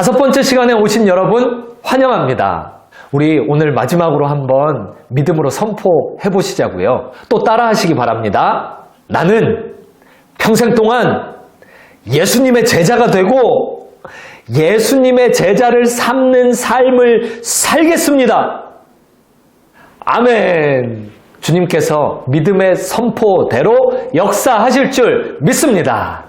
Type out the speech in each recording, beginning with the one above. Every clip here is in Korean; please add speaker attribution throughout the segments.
Speaker 1: 다섯 번째 시간에 오신 여러분 환영합니다. 우리 오늘 마지막으로 한번 믿음으로 선포해 보시자고요. 또 따라 하시기 바랍니다. 나는 평생 동안 예수님의 제자가 되고 예수님의 제자를 삼는 삶을 살겠습니다. 아멘. 주님께서 믿음의 선포대로 역사하실 줄 믿습니다.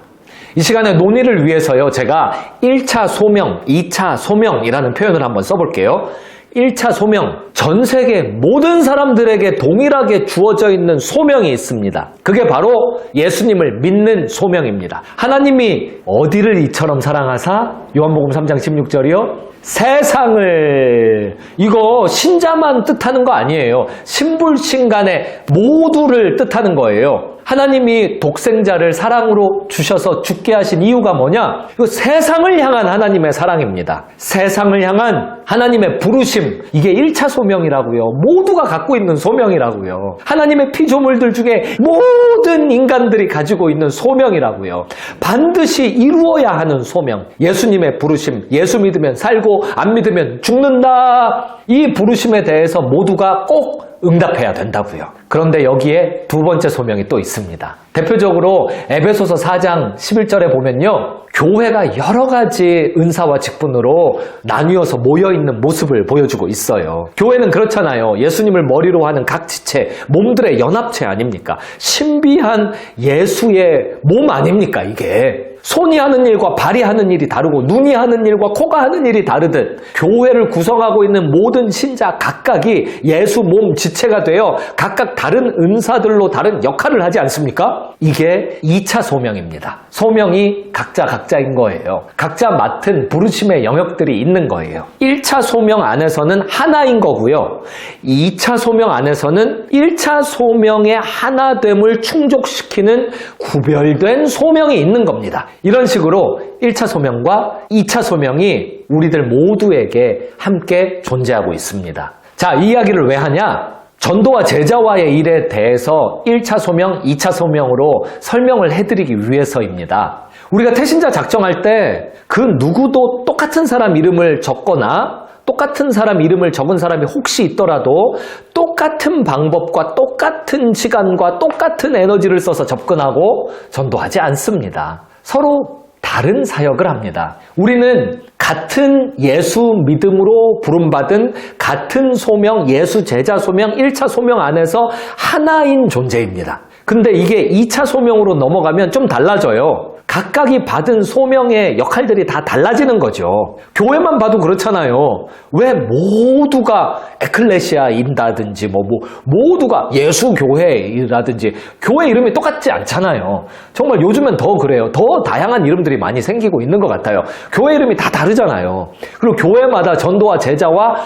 Speaker 1: 이 시간에 논의를 위해서요, 제가 1차 소명, 2차 소명이라는 표현을 한번 써볼게요. 1차 소명, 전 세계 모든 사람들에게 동일하게 주어져 있는 소명이 있습니다. 그게 바로 예수님을 믿는 소명입니다. 하나님이 어디를 이처럼 사랑하사? 요한복음 3장 16절이요. 세상을, 이거 신자만 뜻하는 거 아니에요. 신불신간의 모두를 뜻하는 거예요. 하나님이 독생자를 사랑으로 주셔서 죽게 하신 이유가 뭐냐? 이거 세상을 향한 하나님의 사랑입니다. 세상을 향한 하나님의 부르심, 이게 1차 소명이라고요. 모두가 갖고 있는 소명이라고요. 하나님의 피조물들 중에 모든 인간들이 가지고 있는 소명이라고요. 반드시 이루어야 하는 소명. 예수님의 부르심, 예수 믿으면 살고 안 믿으면 죽는다. 이 부르심에 대해서 모두가 꼭 응답해야 된다고요. 그런데 여기에 두 번째 소명이 또 있습니다. 대표적으로 에베소서 4장 11절에 보면요, 교회가 여러 가지 은사와 직분으로 나뉘어서 모여있는 모습을 보여주고 있어요. 교회는 그렇잖아요. 예수님을 머리로 하는 각 지체, 몸들의 연합체 아닙니까? 신비한 예수의 몸 아닙니까, 이게? 손이 하는 일과 발이 하는 일이 다르고 눈이 하는 일과 코가 하는 일이 다르듯 교회를 구성하고 있는 모든 신자 각각이 예수 몸 지체가 되어 각각 다른 은사들로 다른 역할을 하지 않습니까? 이게 2차 소명입니다. 소명이 각자인 거예요. 각자 맡은 부르심의 영역들이 있는 거예요. 1차 소명 안에서는 하나인 거고요. 2차 소명 안에서는 1차 소명의 하나됨을 충족시키는 구별된 소명이 있는 겁니다. 이런 식으로 1차 소명과 2차 소명이 우리들 모두에게 함께 존재하고 있습니다. 자, 이 이야기를 왜 하냐? 전도와 제자와의 일에 대해서 1차 소명, 2차 소명으로 설명을 해드리기 위해서입니다. 우리가 태신자 작정할 때 그 누구도 똑같은 사람 이름을 적거나 똑같은 사람 이름을 적은 사람이 혹시 있더라도 똑같은 방법과 똑같은 시간과 똑같은 에너지를 써서 접근하고 전도하지 않습니다. 서로 다른 사역을 합니다. 우리는 같은 예수 믿음으로 부름받은 같은 소명, 예수 제자 소명, 1차 소명 안에서 하나인 존재입니다. 근데 이게 2차 소명으로 넘어가면 좀 달라져요. 각각이 받은 소명의 역할들이 다 달라지는 거죠. 교회만 봐도 그렇잖아요. 왜 모두가 에클레시아인다든지 모두가 예수교회라든지 교회 이름이 똑같지 않잖아요. 정말 요즘엔 더 그래요. 더 다양한 이름들이 많이 생기고 있는 것 같아요. 교회 이름이 다 다르잖아요. 그리고 교회마다 전도와 제자와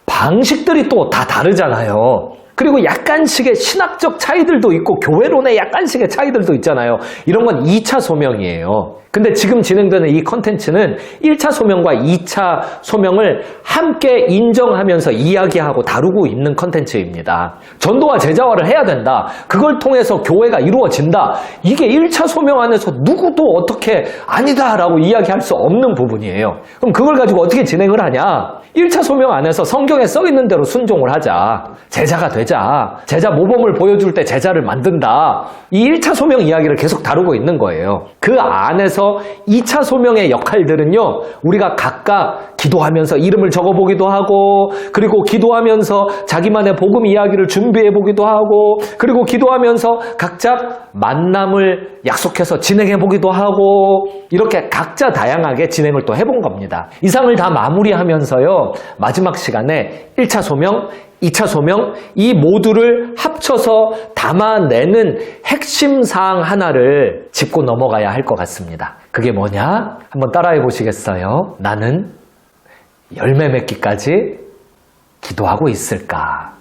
Speaker 1: 방식들이 또 다 다르잖아요. 그리고 약간씩의 신학적 차이들도 있고 교회론의 약간씩의 차이들도 있잖아요. 이런 건 2차 소명이에요. 근데 지금 진행되는 이 컨텐츠는 1차 소명과 2차 소명을 함께 인정하면서 이야기하고 다루고 있는 컨텐츠입니다. 전도와 제자화를 해야 된다. 그걸 통해서 교회가 이루어진다. 이게 1차 소명 안에서 누구도 어떻게 아니다라고 이야기할 수 없는 부분이에요. 그럼 그걸 가지고 어떻게 진행을 하냐? 1차 소명 안에서 성경에 써 있는 대로 순종을 하자. 제자가 되자. 제자 모범을 보여줄 때 제자를 만든다. 이 1차 소명 이야기를 계속 다루고 있는 거예요. 그 안에서 2차 소명의 역할들은요, 우리가 각각 기도하면서 이름을 적어보기도 하고, 그리고 기도하면서 자기만의 복음 이야기를 준비해보기도 하고, 그리고 기도하면서 각자 만남을 약속해서 진행해보기도 하고, 이렇게 각자 다양하게 진행을 또 해본 겁니다. 이상을 다 마무리하면서요, 마지막 시간에 1차 소명, 2차 소명, 이 모두를 합쳐서 담아내는 핵심 사항 하나를 짚고 넘어가야 할 것 같습니다. 그게 뭐냐? 한번 따라해 보시겠어요? 나는 열매 맺기까지 기도하고 있을까?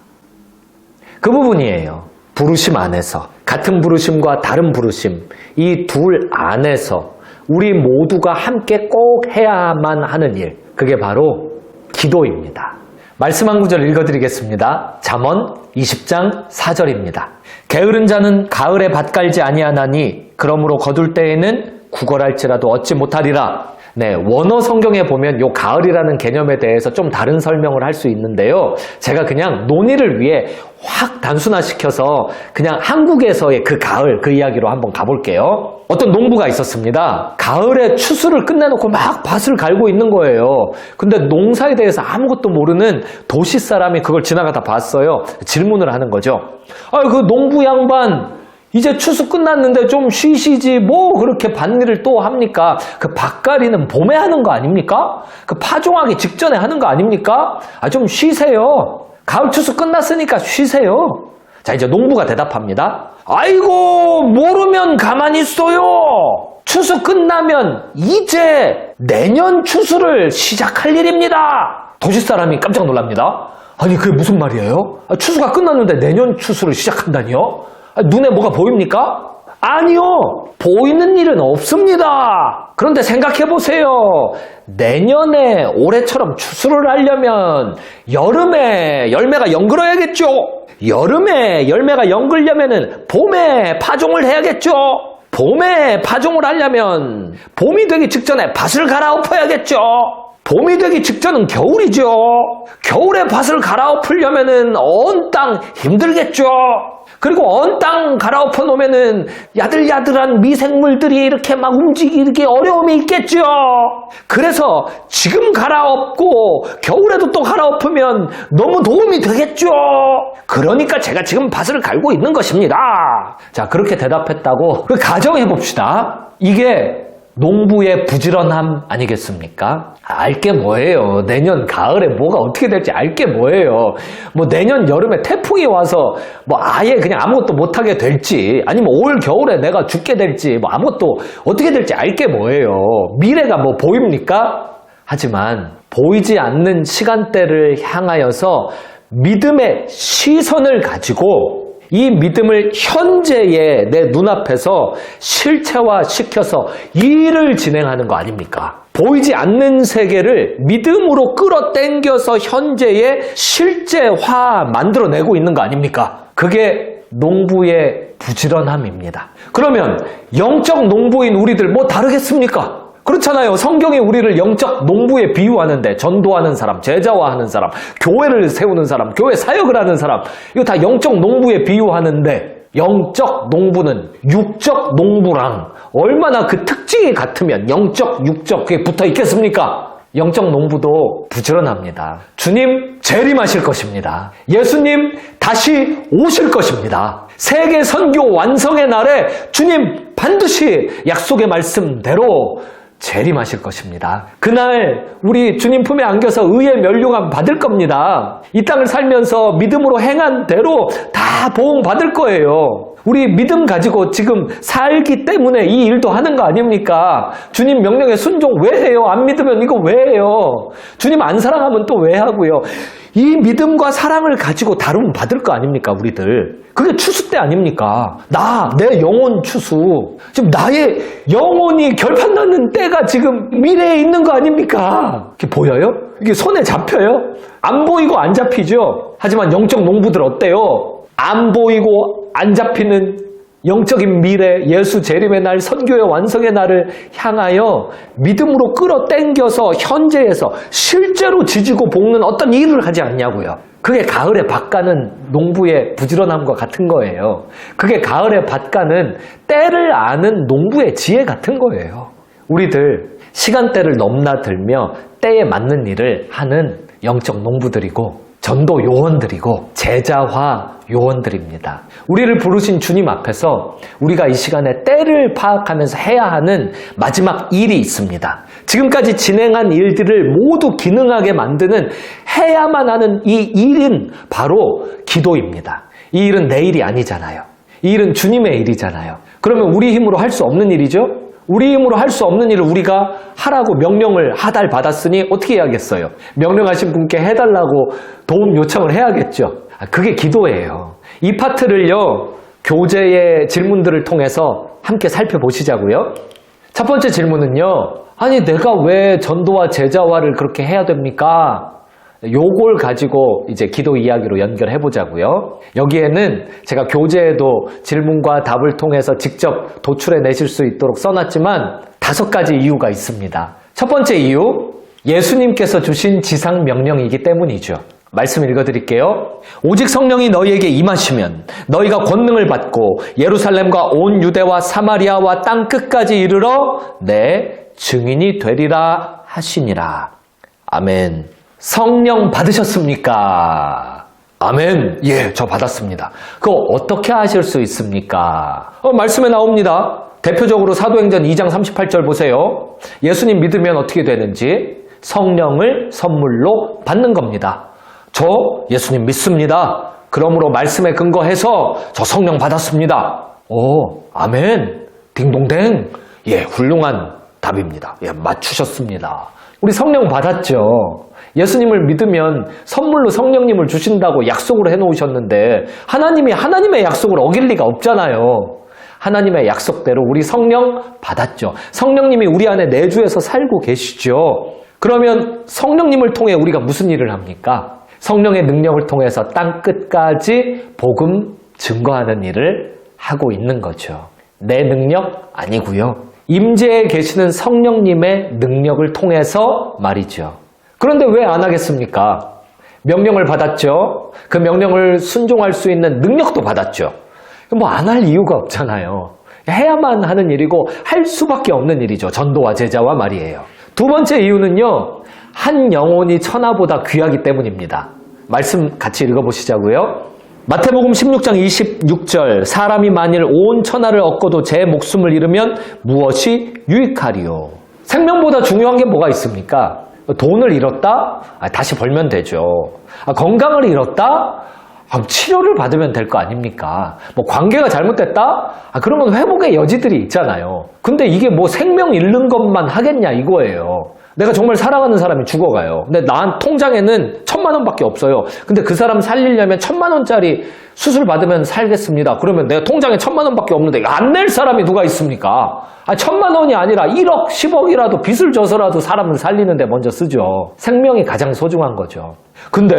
Speaker 1: 그 부분이에요. 부르심 안에서, 같은 부르심과 다른 부르심, 이 둘 안에서 우리 모두가 함께 꼭 해야만 하는 일, 그게 바로 기도입니다. 말씀 한 구절 읽어드리겠습니다. 잠언 20장 4절입니다. 게으른 자는 가을에 밭 갈지 아니하나니 그러므로 거둘 때에는 구걸할지라도 얻지 못하리라. 네, 원어 성경에 보면 요 가을이라는 개념에 대해서 좀 다른 설명을 할 수 있는데요. 제가 그냥 논의를 위해 확 단순화시켜서 그냥 한국에서의 그 가을, 그 이야기로 한번 가볼게요. 어떤 농부가 있었습니다. 가을에 추수를 끝내놓고 막 밭을 갈고 있는 거예요. 근데 농사에 대해서 아무것도 모르는 도시 사람이 그걸 지나가다 봤어요. 질문을 하는 거죠. 그 농부 양반, 이제 추수 끝났는데 좀 쉬시지 뭐 그렇게 밭일을 또 합니까? 그 밭갈이는 봄에 하는 거 아닙니까? 그 파종하기 직전에 하는 거 아닙니까? 좀 쉬세요. 가을 추수 끝났으니까 쉬세요. 자, 이제 농부가 대답합니다. 아이고, 모르면 가만히 있어요. 추수 끝나면 이제 내년 추수를 시작할 일입니다. 도시 사람이 깜짝 놀랍니다. 아니, 그게 무슨 말이에요? 추수가 끝났는데 내년 추수를 시작한다니요? 눈에 뭐가 보입니까? 아니요, 보이는 일은 없습니다. 그런데 생각해보세요. 내년에 올해처럼 추수를 하려면 여름에 열매가 연글어야겠죠. 여름에 열매가 연글려면은 봄에 파종을 해야겠죠. 봄에 파종을 하려면 봄이 되기 직전에 밭을 갈아엎어야겠죠. 봄이 되기 직전은 겨울이죠. 겨울에 밭을 갈아엎으려면은 언 땅 힘들겠죠. 그리고 언 땅 갈아엎어 놓으면은 야들야들한 미생물들이 이렇게 막 움직이기 어려움이 있겠죠. 그래서 지금 갈아엎고 겨울에도 또 갈아엎으면 너무 도움이 되겠죠. 그러니까 제가 지금 밭을 갈고 있는 것입니다. 자, 그렇게 대답했다고 가정해 봅시다. 이게 농부의 부지런함 아니겠습니까? 알게 뭐예요. 내년 가을에 뭐가 어떻게 될지 알게 뭐예요. 뭐 내년 여름에 태풍이 와서 뭐 아예 그냥 아무것도 못하게 될지, 아니면 올 겨울에 내가 죽게 될지, 뭐 아무것도 어떻게 될지 알게 뭐예요. 미래가 뭐 보입니까? 하지만 보이지 않는 시간대를 향하여서 믿음의 시선을 가지고 이 믿음을 현재의 내 눈앞에서 실체화시켜서 일을 진행하는 거 아닙니까? 보이지 않는 세계를 믿음으로 끌어당겨서 현재의 실제화 만들어내고 있는 거 아닙니까? 그게 농부의 부지런함입니다. 그러면 영적 농부인 우리들 뭐 다르겠습니까? 그렇잖아요. 성경이 우리를 영적 농부에 비유하는데 전도하는 사람, 제자화하는 사람, 교회를 세우는 사람, 교회 사역을 하는 사람, 이거 다 영적 농부에 비유하는데 영적 농부는 육적 농부랑 얼마나 그 특징이 같으면 영적, 육적 그게 붙어 있겠습니까? 영적 농부도 부지런합니다. 주님 재림하실 것입니다. 예수님 다시 오실 것입니다. 세계 선교 완성의 날에 주님 반드시 약속의 말씀대로 재림하실 것입니다. 그날 우리 주님 품에 안겨서 의의 면류관 받을 겁니다. 이 땅을 살면서 믿음으로 행한 대로 다 보응 받을 거예요. 우리 믿음 가지고 지금 살기 때문에 이 일도 하는 거 아닙니까? 주님 명령에 순종 왜 해요? 안 믿으면 이거 왜 해요? 주님 안 사랑하면 또 왜 하고요? 이 믿음과 사랑을 가지고 다루면 받을 거 아닙니까, 우리들? 그게 추수 때 아닙니까? 내 영혼 추수. 지금 나의 영혼이 결판 나는 때가 지금 미래에 있는 거 아닙니까? 이게 보여요? 이게 손에 잡혀요? 안 보이고 안 잡히죠? 하지만 영적 농부들 어때요? 안 보이고 안 잡히는 영적인 미래, 예수 재림의 날, 선교의 완성의 날을 향하여 믿음으로 끌어당겨서 현재에서 실제로 지지고 볶는 어떤 일을 하지 않냐고요. 그게 가을에 밭 가는 농부의 부지런함과 같은 거예요. 그게 가을에 밭 가는 때를 아는 농부의 지혜 같은 거예요. 우리들 시간대를 넘나들며 때에 맞는 일을 하는 영적 농부들이고 전도 요원들이고 제자화 요원들입니다. 우리를 부르신 주님 앞에서 우리가 이 시간에 때를 파악하면서 해야 하는 마지막 일이 있습니다. 지금까지 진행한 일들을 모두 기능하게 만드는 해야만 하는 이 일은 바로 기도입니다. 이 일은 내 일이 아니잖아요. 이 일은 주님의 일이잖아요. 그러면 우리 힘으로 할 수 없는 일이죠? 우리 힘으로 할 수 없는 일을 우리가 하라고 명령을 하달 받았으니 어떻게 해야겠어요? 명령하신 분께 해달라고 도움 요청을 해야겠죠. 그게 기도예요. 이 파트를요, 교재의 질문들을 통해서 함께 살펴보시자고요. 첫 번째 질문은요, 아니 내가 왜 전도와 제자화를 그렇게 해야 됩니까? 요걸 가지고 이제 기도 이야기로 연결해 보자고요. 여기에는 제가 교재에도 질문과 답을 통해서 직접 도출해 내실 수 있도록 써놨지만 5가지 이유가 있습니다. 첫 번째 이유, 예수님께서 주신 지상 명령이기 때문이죠. 말씀 읽어드릴게요. 오직 성령이 너희에게 임하시면 너희가 권능을 받고 예루살렘과 온 유대와 사마리아와 땅 끝까지 이르러 내 증인이 되리라 하시니라. 아멘. 성령 받으셨습니까? 아멘. 예, 저 받았습니다. 그거 어떻게 하실 수 있습니까? 말씀에 나옵니다. 대표적으로 사도행전 2장 38절 보세요. 예수님 믿으면 어떻게 되는지 성령을 선물로 받는 겁니다. 저 예수님 믿습니다. 그러므로 말씀에 근거해서 저 성령 받았습니다. 오, 아멘. 딩동댕. 예, 훌륭한 답입니다. 예, 맞추셨습니다. 우리 성령 받았죠. 예수님을 믿으면 선물로 성령님을 주신다고 약속을 해놓으셨는데 하나님이 하나님의 약속을 어길 리가 없잖아요. 하나님의 약속대로 우리 성령 받았죠. 성령님이 우리 안에 내주해서 살고 계시죠. 그러면 성령님을 통해 우리가 무슨 일을 합니까? 성령의 능력을 통해서 땅 끝까지 복음 증거하는 일을 하고 있는 거죠. 내 능력 아니고요. 임재에 계시는 성령님의 능력을 통해서 말이죠. 그런데 왜 안 하겠습니까? 명령을 받았죠. 그 명령을 순종할 수 있는 능력도 받았죠. 뭐 안 할 이유가 없잖아요. 해야만 하는 일이고 할 수밖에 없는 일이죠. 전도와 제자와 말이에요. 두 번째 이유는요. 한 영혼이 천하보다 귀하기 때문입니다. 말씀 같이 읽어보시자고요. 마태복음 16장 26절 사람이 만일 온 천하를 얻고도 제 목숨을 잃으면 무엇이 유익하리요. 생명보다 중요한 게 뭐가 있습니까? 돈을 잃었다? 다시 벌면 되죠. 건강을 잃었다? 치료를 받으면 될 거 아닙니까? 뭐 관계가 잘못됐다? 그러면 회복의 여지들이 있잖아요. 근데 이게 뭐 생명 잃는 것만 하겠냐 이거예요. 내가 정말 사랑하는 사람이 죽어가요. 근데 난 통장에는 1,000만 원밖에 없어요. 근데 그 사람 살리려면 1,000만 원짜리 수술 받으면 살겠습니다. 그러면 내가 통장에 1,000만 원밖에 없는데 안 낼 사람이 누가 있습니까? 1,000만 원이 아니라 1억, 10억이라도 빚을 져서라도 사람을 살리는데 먼저 쓰죠. 생명이 가장 소중한 거죠. 근데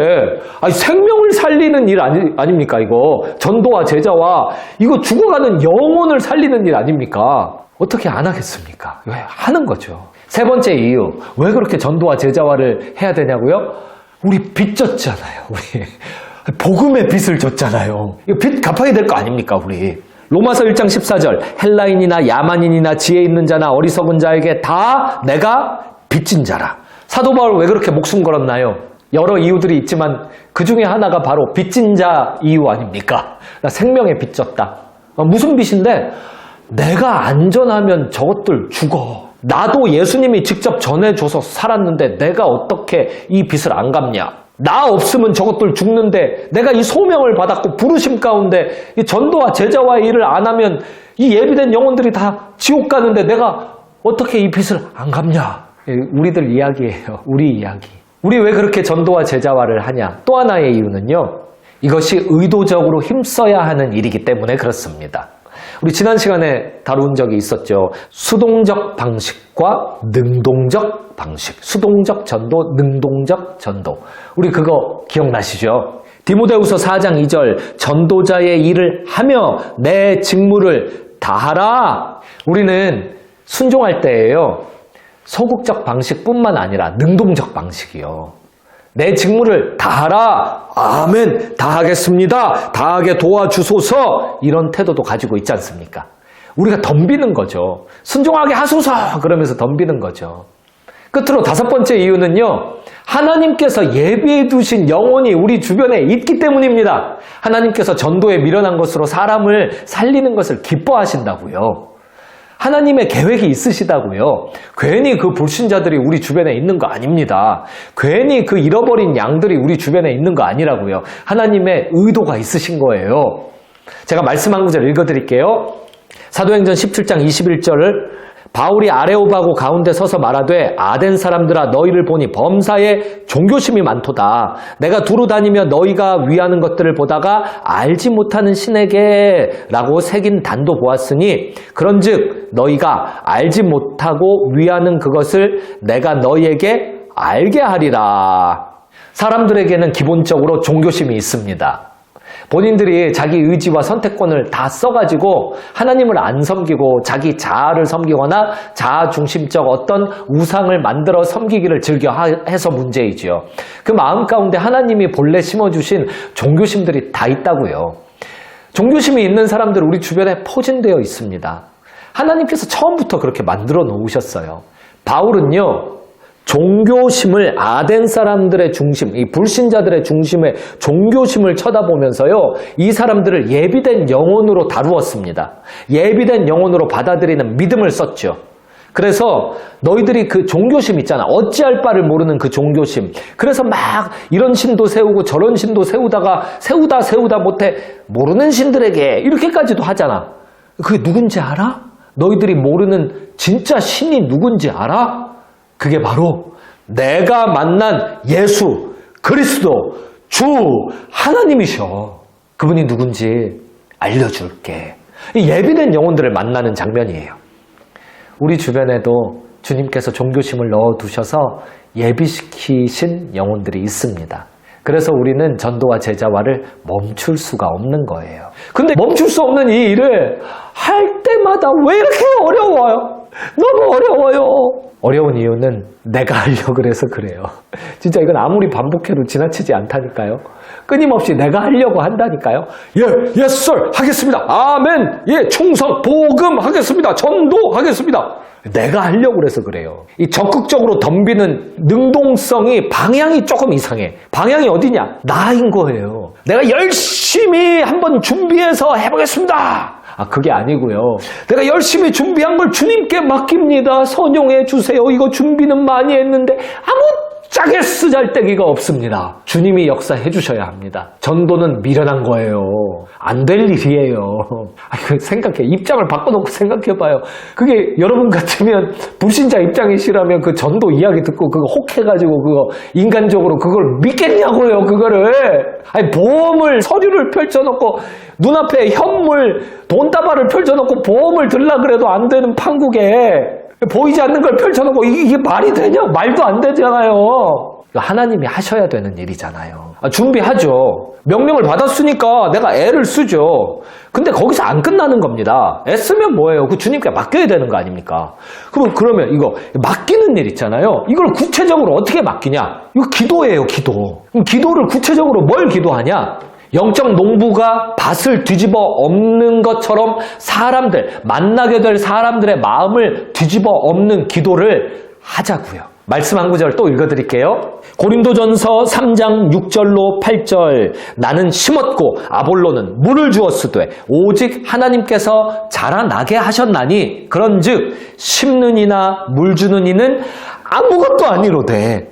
Speaker 1: 생명을 살리는 일 아닙니까 이거? 전도와 제자와 이거 죽어가는 영혼을 살리는 일 아닙니까? 어떻게 안 하겠습니까? 왜 하는 거죠. 세 번째 이유, 왜 그렇게 전도와 제자화를 해야 되냐고요? 우리 빚 졌잖아요. 우리 복음의 빚을 졌잖아요. 이거 빚 갚아야 될 거 아닙니까 우리? 로마서 1장 14절 헬라인이나 야만인이나 지혜 있는 자나 어리석은 자에게 다 내가 빚진 자라. 사도 바울 왜 그렇게 목숨 걸었나요? 여러 이유들이 있지만 그 중에 하나가 바로 빚진 자 이유 아닙니까? 나 생명에 빚졌다. 무슨 빚인데? 내가 안전하면 저것들 죽어. 나도 예수님이 직접 전해줘서 살았는데 내가 어떻게 이 빚을 안 갚냐? 나 없으면 저것들 죽는데 내가 이 소명을 받았고 부르심 가운데 이 전도와 제자와의 일을 안 하면 이 예비된 영혼들이 다 지옥 가는데 내가 어떻게 이 빚을 안 갚냐? 우리들 이야기예요. 우리 이야기. 우리 왜 그렇게 전도와 제자화를 하냐? 또 하나의 이유는요. 이것이 의도적으로 힘써야 하는 일이기 때문에 그렇습니다. 우리 지난 시간에 다룬 적이 있었죠. 수동적 방식과 능동적 방식. 수동적 전도, 능동적 전도. 우리 그거 기억나시죠? 디모데후서 4장 2절 전도자의 일을 하며 내 직무를 다하라. 우리는 순종할 때예요. 소극적 방식뿐만 아니라 능동적 방식이요. 내 직무를 다하라. 아멘. 다하겠습니다. 다하게 도와주소서. 이런 태도도 가지고 있지 않습니까? 우리가 덤비는 거죠. 순종하게 하소서 그러면서 덤비는 거죠. 끝으로 다섯 번째 이유는요. 하나님께서 예비해 두신 영혼이 우리 주변에 있기 때문입니다. 하나님께서 전도에 미련한 것으로 사람을 살리는 것을 기뻐하신다고요. 하나님의 계획이 있으시다고요. 괜히 그 불신자들이 우리 주변에 있는 거 아닙니다. 괜히 그 잃어버린 양들이 우리 주변에 있는 거 아니라고요. 하나님의 의도가 있으신 거예요. 제가 말씀 한 구절 읽어드릴게요. 사도행전 17장 21절을 바울이 아레오바고 가운데 서서 말하되 아덴 사람들아 너희를 보니 범사에 종교심이 많도다. 내가 두루 다니며 너희가 위하는 것들을 보다가 알지 못하는 신에게 라고 새긴 단도 보았으니 그런즉 너희가 알지 못하고 위하는 그것을 내가 너희에게 알게 하리라. 사람들에게는 기본적으로 종교심이 있습니다. 본인들이 자기 의지와 선택권을 다 써가지고 하나님을 안 섬기고 자기 자아를 섬기거나 자아 중심적 어떤 우상을 만들어 섬기기를 즐겨 해서 문제이지요. 그 마음 가운데 하나님이 본래 심어주신 종교심들이 다 있다고요. 종교심이 있는 사람들 우리 주변에 포진되어 있습니다. 하나님께서 처음부터 그렇게 만들어 놓으셨어요. 바울은요, 종교심을 아덴 사람들의 중심, 이 불신자들의 중심의 종교심을 쳐다보면서요, 이 사람들을 예비된 영혼으로 다루었습니다. 예비된 영혼으로 받아들이는 믿음을 썼죠. 그래서 너희들이 그 종교심 있잖아. 어찌할 바를 모르는 그 종교심. 그래서 막 이런 신도 세우고 저런 신도 세우다 못해 모르는 신들에게 이렇게까지도 하잖아. 그게 누군지 알아? 너희들이 모르는 진짜 신이 누군지 알아? 그게 바로 내가 만난 예수 그리스도 주 하나님이셔. 그분이 누군지 알려줄게. 이 예비된 영혼들을 만나는 장면이에요. 우리 주변에도 주님께서 종교심을 넣어두셔서 예비시키신 영혼들이 있습니다. 그래서 우리는 전도와 제자화를 멈출 수가 없는 거예요. 근데 멈출 수 없는 이 일을 할 때마다 왜 이렇게 어려워요? 너무 어려워요. 어려운 이유는 내가 하려고 그래서 그래요. 진짜 이건 아무리 반복해도 지나치지 않다니까요. 끊임없이 내가 하려고 한다니까요. 예, sir 하겠습니다. 아멘. 예, 충성, 복음 하겠습니다. 전도 하겠습니다. 내가 하려고 그래서 그래요. 이 적극적으로 덤비는 능동성이 방향이 조금 이상해. 방향이 어디냐? 나인 거예요. 내가 열심히 한번 준비해서 해보겠습니다. 그게 아니고요. 내가 열심히 준비한 걸 주님께 맡깁니다. 선용해 주세요. 이거 준비는 많이 했는데 아무짝에 쓰잘데기가 없습니다. 주님이 역사해 주셔야 합니다. 전도는 미련한 거예요. 안 될 일이에요. 생각해. 입장을 바꿔놓고 생각해봐요. 그게 여러분 같으면 불신자 입장이시라면 그 전도 이야기 듣고 그거 혹해가지고 그거 인간적으로 그걸 믿겠냐고요. 그거를. 아니 보험을 서류를 펼쳐놓고 눈앞에 현물 돈다발을 펼쳐놓고 보험을 들라 그래도 안 되는 판국에 보이지 않는 걸 펼쳐놓고 이게 말이 되냐? 말도 안 되잖아요. 하나님이 하셔야 되는 일이잖아요. 준비하죠. 명령을 받았으니까 내가 애를 쓰죠. 근데 거기서 안 끝나는 겁니다. 애쓰면 뭐예요? 그 주님께 맡겨야 되는 거 아닙니까? 그러면 이거 맡기는 일 있잖아요. 이걸 구체적으로 어떻게 맡기냐? 이거 기도예요, 기도. 그럼 기도를 구체적으로 뭘 기도하냐? 영적 농부가 밭을 뒤집어 엎는 것처럼 만나게 될 사람들의 마음을 뒤집어 엎는 기도를 하자고요. 말씀 한 구절 또 읽어드릴게요. 고린도전서 3장 6절로 8절 나는 심었고 아볼로는 물을 주었으되 오직 하나님께서 자라나게 하셨나니 그런즉 심는 이나 물 주는 이는 아무것도 아니로되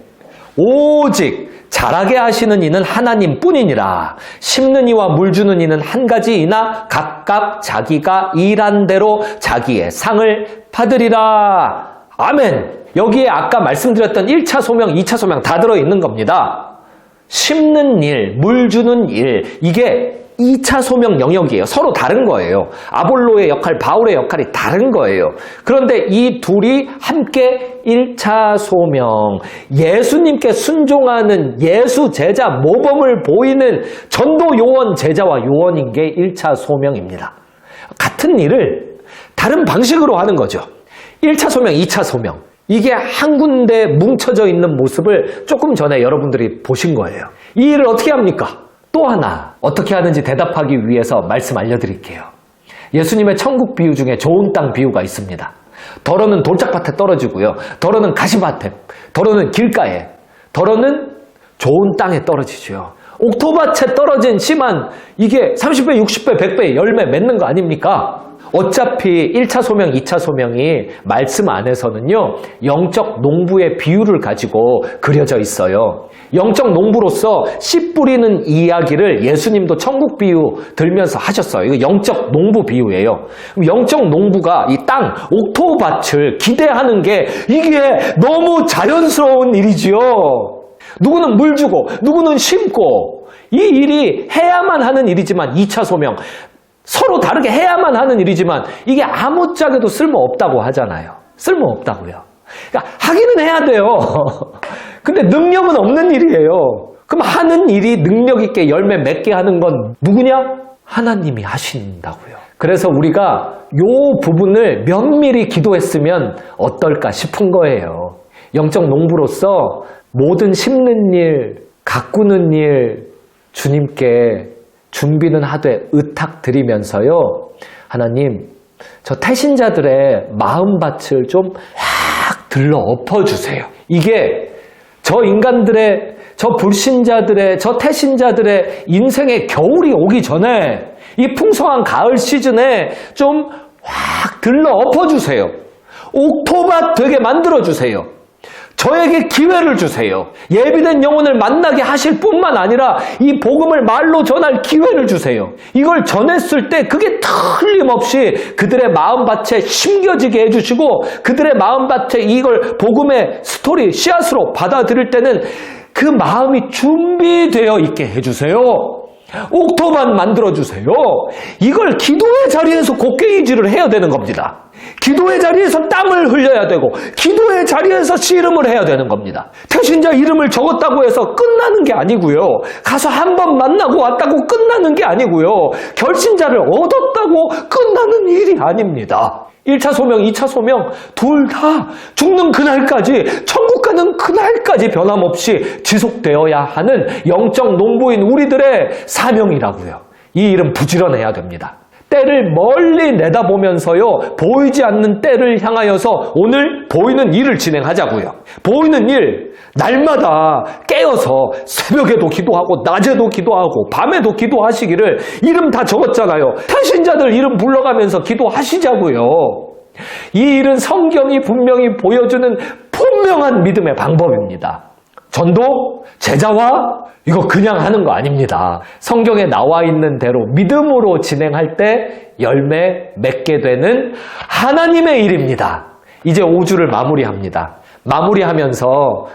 Speaker 1: 오직 자라게 하시는 이는 하나님뿐이니라. 심는 이와 물 주는 이는 한 가지이나 각각 자기가 일한 대로 자기의 상을 받으리라. 아멘. 여기에 아까 말씀드렸던 1차 소명, 2차 소명 다 들어있는 겁니다. 심는 일, 물 주는 일, 이게 2차 소명 영역이에요. 서로 다른 거예요. 아볼로의 역할, 바울의 역할이 다른 거예요. 그런데 이 둘이 함께 1차 소명, 예수님께 순종하는 예수 제자 모범을 보이는 전도 요원, 제자와 요원인 게 1차 소명입니다. 같은 일을 다른 방식으로 하는 거죠. 1차 소명, 2차 소명. 이게 한 군데 뭉쳐져 있는 모습을 조금 전에 여러분들이 보신 거예요. 이 일을 어떻게 합니까? 또 하나 어떻게 하는지 대답하기 위해서 말씀 알려드릴게요. 예수님의 천국 비유 중에 좋은 땅 비유가 있습니다. 더러는 돌짝밭에 떨어지고요. 더러는 가시밭에, 더러는 길가에, 더러는 좋은 땅에 떨어지죠. 옥토밭에 떨어진 씨만 이게 30배, 60배, 100배 열매 맺는 거 아닙니까? 어차피 1차 소명, 2차 소명이 말씀 안에서는요, 영적 농부의 비유를 가지고 그려져 있어요. 영적 농부로서 씨 뿌리는 이야기를 예수님도 천국 비유 들면서 하셨어요. 이거 영적 농부 비유예요. 영적 농부가 이 땅, 옥토밭을 기대하는 게 이게 너무 자연스러운 일이지요. 누구는 물 주고, 누구는 심고, 이 일이 해야만 하는 일이지만 2차 소명, 서로 다르게 해야만 하는 일이지만 이게 아무짝에도 쓸모없다고 하잖아요. 쓸모없다고요. 그러니까 하기는 해야 돼요. 근데 능력은 없는 일이에요. 그럼 하는 일이 능력 있게 열매 맺게 하는 건 누구냐? 하나님이 하신다고요. 그래서 우리가 요 부분을 면밀히 기도했으면 어떨까 싶은 거예요. 영적 농부로서 모든 심는 일, 가꾸는 일 주님께 준비는 하되 의탁드리면서요. 하나님, 저 태신자들의 마음밭을 좀 확 들러 엎어주세요. 이게 저 인간들의, 저 불신자들의, 저 태신자들의 인생의 겨울이 오기 전에 이 풍성한 가을 시즌에 좀 확 들러 엎어주세요. 옥토밭 되게 만들어주세요. 저에게 기회를 주세요. 예비된 영혼을 만나게 하실 뿐만 아니라 이 복음을 말로 전할 기회를 주세요. 이걸 전했을 때 그게 틀림없이 그들의 마음밭에 심겨지게 해주시고 그들의 마음밭에 이걸 복음의 스토리, 씨앗으로 받아들일 때는 그 마음이 준비되어 있게 해주세요. 옥토밭 만들어주세요. 이걸 기도의 자리에서 곡괭이질을 해야 되는 겁니다. 기도의 자리에서 땀을 흘려야 되고 기도의 자리에서 씨름을 해야 되는 겁니다. 태신자 이름을 적었다고 해서 끝나는 게 아니고요. 가서 한 번 만나고 왔다고 끝나는 게 아니고요. 결신자를 얻었다고 끝나는 일이 아닙니다. 1차 소명, 2차 소명 둘 다 죽는 그날까지, 천국 가는 그날까지 변함없이 지속되어야 하는 영적 농부인 우리들의 사명이라고요. 이 일은 부지런해야 됩니다. 때를 멀리 내다보면서요, 보이지 않는 때를 향하여서 오늘 보이는 일을 진행하자고요. 보이는 일, 날마다 깨어서 새벽에도 기도하고 낮에도 기도하고 밤에도 기도하시기를 이름 다 적었잖아요. 태신자들 이름 불러가면서 기도하시자고요. 이 일은 성경이 분명히 보여주는 분명한 믿음의 방법입니다. 전도, 제자와 이거 그냥 하는 거 아닙니다. 성경에 나와 있는 대로 믿음으로 진행할 때 열매 맺게 되는 하나님의 일입니다. 이제 5주를 마무리합니다. 마무리하면서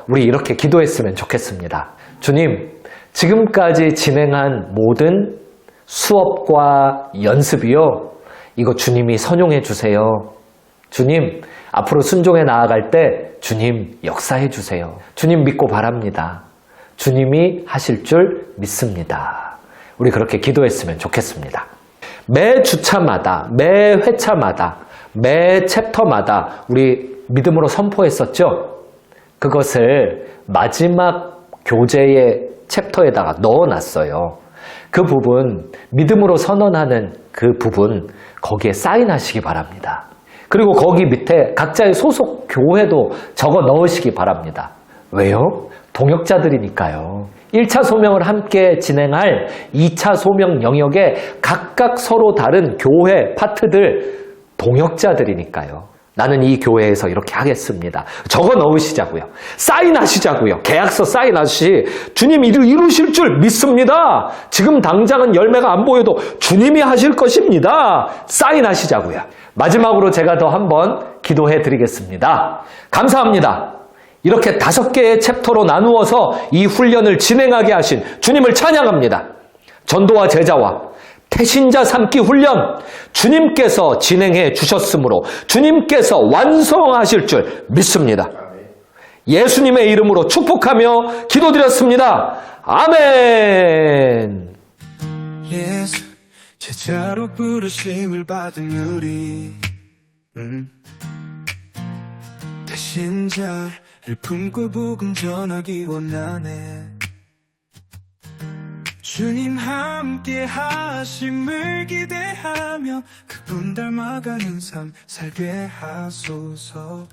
Speaker 1: 우리 이렇게 기도했으면 좋겠습니다. 주님, 지금까지 진행한 모든 수업과 연습이요, 이거 주님이 선용해 주세요. 주님, 앞으로 순종해 나아갈 때 주님 역사해 주세요. 주님 믿고 바랍니다. 주님이 하실 줄 믿습니다. 우리 그렇게 기도했으면 좋겠습니다. 매 주차마다, 매 회차마다, 매 챕터마다 우리 믿음으로 선포했었죠? 그것을 마지막 교재의 챕터에다가 넣어놨어요. 그 부분, 믿음으로 선언하는 그 부분, 거기에 사인하시기 바랍니다. 그리고 거기 밑에 각자의 소속 교회도 적어 넣으시기 바랍니다. 왜요? 동역자들이니까요. 1차 소명을 함께 진행할 2차 소명 영역에 각각 서로 다른 교회 파트들 동역자들이니까요. 나는 이 교회에서 이렇게 하겠습니다. 적어 넣으시자고요. 사인하시자고요. 계약서 사인하시. 주님 이루실 줄 믿습니다. 지금 당장은 열매가 안 보여도 주님이 하실 것입니다. 사인하시자고요. 마지막으로 제가 더 한번 기도해 드리겠습니다. 감사합니다. 이렇게 5개의 챕터로 나누어서 이 훈련을 진행하게 하신 주님을 찬양합니다. 전도와 제자와 태신자 삼기 훈련 주님께서 진행해 주셨으므로 주님께서 완성하실 줄 믿습니다. 예수님의 이름으로 축복하며 기도드렸습니다. 아멘.
Speaker 2: 예수 제자로 부르심을 받은 우리 태신자를 품고 복음 전하기 원하네. 주님 함께 하심을 기대하며 그분 닮아가는 삶 살게 하소서.